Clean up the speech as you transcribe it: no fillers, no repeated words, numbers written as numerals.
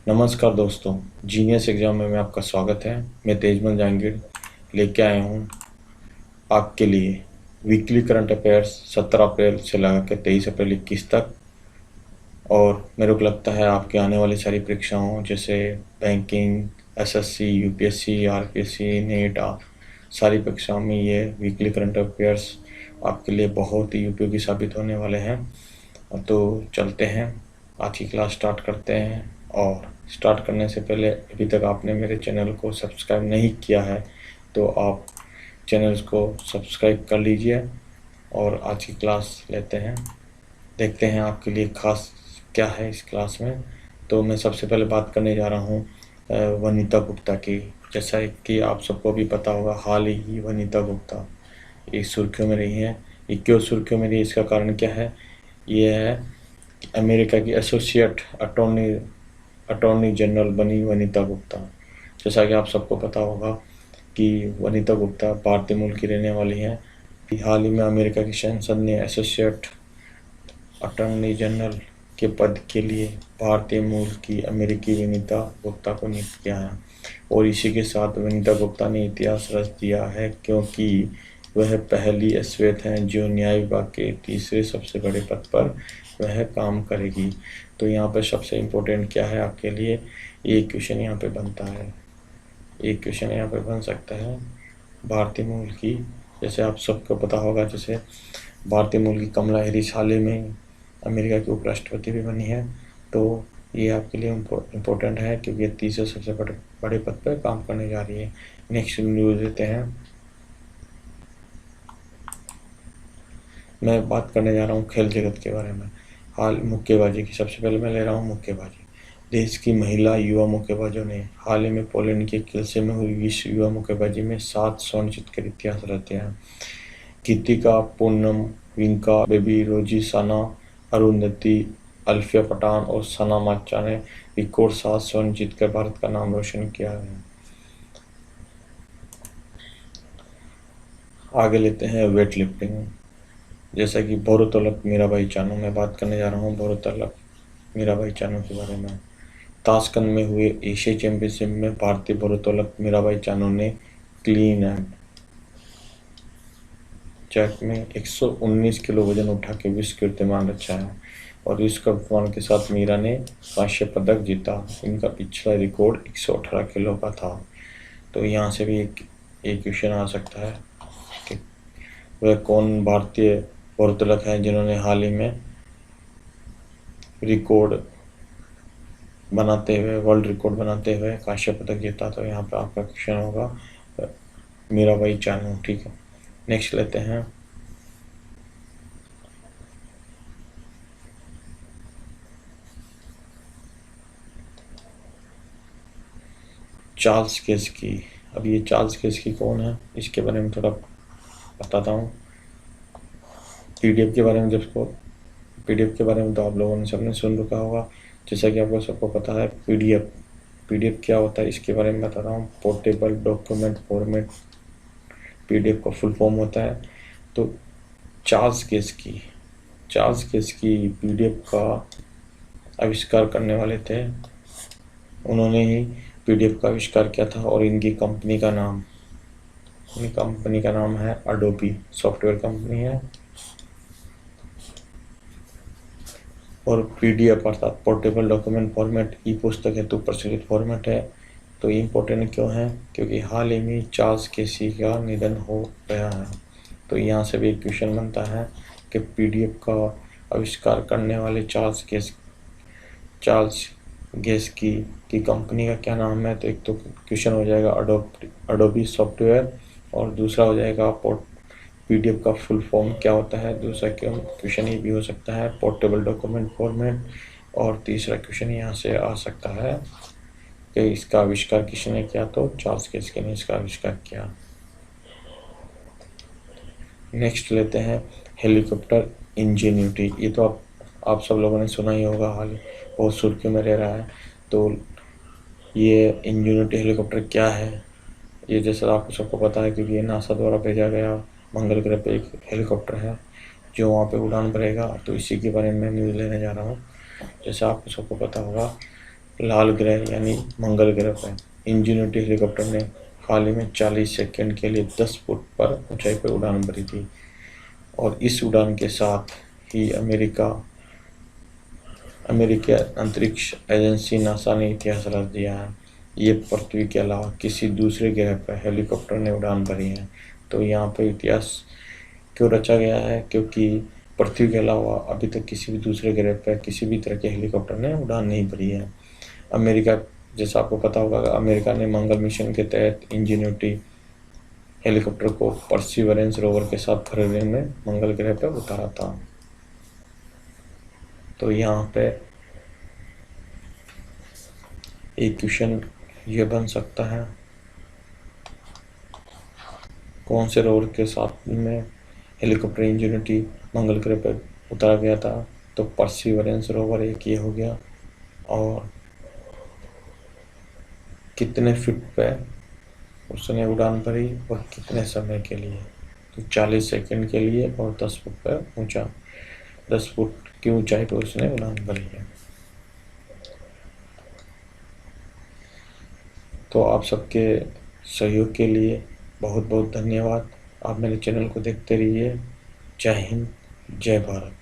नमस्कार दोस्तों, genius exam में आपका स्वागत है। मैं तेजमल जहांगीर लेके आया हूँ आपके लिए वीकली करंट अफेयर्स 17 अप्रैल से लगा के 23 अप्रैल 21 तक। और मेरे को लगता है आपकी आने वाली सारी परीक्षाओं जैसे banking, SSC, UPSC, RPSC, NEET सारी परीक्षाओं में ये वीकली करंट अफेयर्स आपके लिए बहुत ही उपयोगी साबित होने वाले हैं। तो चलते हैं, आज की क्लास स्टार्ट करते हैं। और स्टार्ट करने से पहले अभी तक आपने मेरे चैनल को सब्सक्राइब नहीं किया है तो आप चैनल को सब्सक्राइब कर लीजिए। और आज की क्लास लेते हैं, देखते हैं आपके लिए खास क्या है इस क्लास में। तो मैं सबसे पहले बात करने जा रहा हूँ वनिता गुप्ता की। जैसा कि आप सबको भी पता होगा, हाल ही वनिता गुप्ता इस सुर्खियों में रही है। ये क्यों सुर्खियों में रही, इसका कारण क्या है? ये है कि अमेरिका की एसोसिएट अटॉर्नी जनरल बनी वनिता गुप्ता। जैसा कि आप सबको पता होगा कि वनिता गुप्ता भारतीय मूल की रहने वाली हैं। हाल ही में अमेरिका की संसद ने एसोसिएट अटॉर्नी जनरल के पद के लिए भारतीय मूल की अमेरिकी वनिता गुप्ता को नियुक्त किया है। और इसी के साथ वनिता गुप्ता ने इतिहास रच दिया है, क्योंकि वह पहली श्वेत हैं जो न्याय विभाग के तीसरे सबसे बड़े पद पर वह काम करेगी। तो यहाँ पर सबसे इम्पोर्टेंट क्या है आपके लिए, एक क्वेश्चन यहाँ पे बनता है, एक क्वेश्चन यहाँ पे बन सकता है भारतीय मूल की। जैसे आप सबको पता होगा, जैसे भारतीय मूल की कमला हैरिस हाल ही में अमेरिका की उपराष्ट्रपति भी बनी है। तो ये आपके लिए इम्पोर्टेंट है क्योंकि ये तीसरे सबसे बड़े पद पर काम करने जा रही है। नेक्स्ट न्यूज़ देते हैं। मैं बात करने जा रहा हूँ खेल जगत के बारे में। हाल मुक्केबाजी की, सबसे पहले मैं ले रहा हूँ मुक्केबाजी। देश की महिला युवा मुक्केबाजों ने हाल ही में पोलैंड के किल्से में हुई विश्व युवा मुक्केबाजी में 7 स्वर्ण जीत कर इतिहास रचे हैं। गीतिका, पूनम, विंका, बेबी, रोजी, सना, अरुंधति, अल्फिया पठान और सना माचा ने रिकॉर्ड 7 स्वर्ण जीतकर भारत का नाम रोशन किया है। आगे लेते हैं वेट लिफ्टिंग। जैसा कि भारोत्तोलक मीराबाई चानू, मैं बात करने जा रहा हूँ भारोत्तोलक मीराबाई चानू के बारे में। ताशकंद में हुए एशियाई चैंपियनशिप में भारतीय भारोत्तोलक मीराबाई चानू ने क्लीन एंड जैक में 119 किलो वजन उठा के विश्व कीर्तिमान रचा है। और इस कीर्तिमान के साथ मीरा ने कांस्य पदक जीता। इनका पिछला रिकॉर्ड 118 किलो का था। तो यहाँ से भी एक क्वेश्चन आ सकता है कि वह कौन भारतीय भारोत्तोलक हैं जिन्होंने हाल ही में रिकॉर्ड बनाते हुए, वर्ल्ड रिकॉर्ड बनाते हुए कांस्य पदक जीता। तो यहाँ पे आपका क्वेश्चन होगा मीराबाई चानू। ठीक है, नेक्स्ट लेते हैं। चार्ल्स केस्की। अब ये चार्ल्स केस्की कौन है, इसके बारे में थोड़ा बताता हूँ। पीडीएफ के बारे में तो आप लोगों ने सबने सुन रखा होगा। जैसा कि आपको सबको पता है, पीडीएफ क्या होता है इसके बारे में बता रहा हूँ। पोर्टेबल डॉक्यूमेंट फॉर्मेट पीडीएफ का फुल फॉर्म होता है। तो चार्ल्स केस्की पीडीएफ का आविष्कार करने वाले थे। उन्होंने ही पीडीएफ का आविष्कार किया था। और इनकी कंपनी का नाम है अडोबी सॉफ्टवेयर कंपनी है। और पीडीएफ अर्थात पोर्टेबल डॉक्यूमेंट फॉर्मेट ई पुस्तक हेतु प्रचलित फॉर्मेट है। तो ये इम्पोर्टेंट क्यों है, क्योंकि हाल ही में चार्ल्स केस्की का निधन हो गया है। तो यहाँ से भी एक क्वेश्चन बनता है कि पीडीएफ का आविष्कार करने वाले चार्ल्स केस्की की कंपनी का क्या नाम है। तो एक तो क्वेश्चन हो जाएगा अडोबी सॉफ्टवेयर, और दूसरा हो जाएगा पीडीएफ का फुल फॉर्म क्या होता है। दूसरा क्वेश्चन ये भी हो सकता है पोर्टेबल डॉक्यूमेंट फॉर्मेट। और तीसरा क्वेश्चन यहाँ से आ सकता है कि इसका आविष्कार किसने किया। तो चार्ल्स केस्की ने इसका आविष्कार किया। नेक्स्ट लेते हैं हेलीकॉप्टर इंजेन्यूटी। ये तो आप सब लोगों ने सुना ही होगा, हाल ही बहुत सुर्खियों में रह रहा है। तो ये इंजेन्यूटी हेलीकॉप्टर क्या है, ये जैसा आपको सबको पता है क्योंकि ये नासा द्वारा भेजा गया मंगल ग्रह पे एक हेलीकॉप्टर है जो वहाँ पे उड़ान भरेगा। तो इसी के बारे में न्यूज़ लेने जा रहा हूँ। जैसे आपको सबको पता होगा लाल ग्रह यानी मंगल ग्रह पर इंजीनियरिटी हेलीकॉप्टर ने हाल ही में 40 सेकंड के लिए 10 फुट पर ऊंचाई पर उड़ान भरी थी और इस उड़ान के साथ ही अमेरिकी अंतरिक्ष एजेंसी नासा ने इतिहास रच दिया है। ये पृथ्वी के अलावा किसी दूसरे ग्रह पर हेलीकॉप्टर ने उड़ान भरी है। तो यहाँ पर इतिहास क्यों रचा गया है? क्योंकि पृथ्वी के अलावा अभी तक किसी भी दूसरे ग्रह पर किसी भी तरह के हेलीकॉप्टर ने उड़ान नहीं भरी है। अमेरिका, जैसा आपको पता होगा, अमेरिका ने मंगल मिशन के तहत इंजीनियरिटी हेलीकॉप्टर को परसिवरेंस रोवर के साथ फरवरी में मंगल ग्रह पर उतारा था। तो यहाँ पे एक क्वेश्चन ये बन सकता है, कौन से रोवर के साथ में हेलीकॉप्टर इंजीनियरिटी मंगल ग्रह पर उतारा गया था? तो परसिवरेंस रोवर एक ये हो गया। और कितने फीट पे उसने उड़ान भरी और कितने समय के लिए? तो 40 सेकंड के लिए और 10 फुट पर 10 फुट की ऊंचाई पर उसने उड़ान भरी है। तो आप सबके सहयोग के लिए बहुत बहुत धन्यवाद। आप मेरे चैनल को देखते रहिए। जय हिंद, जय भारत।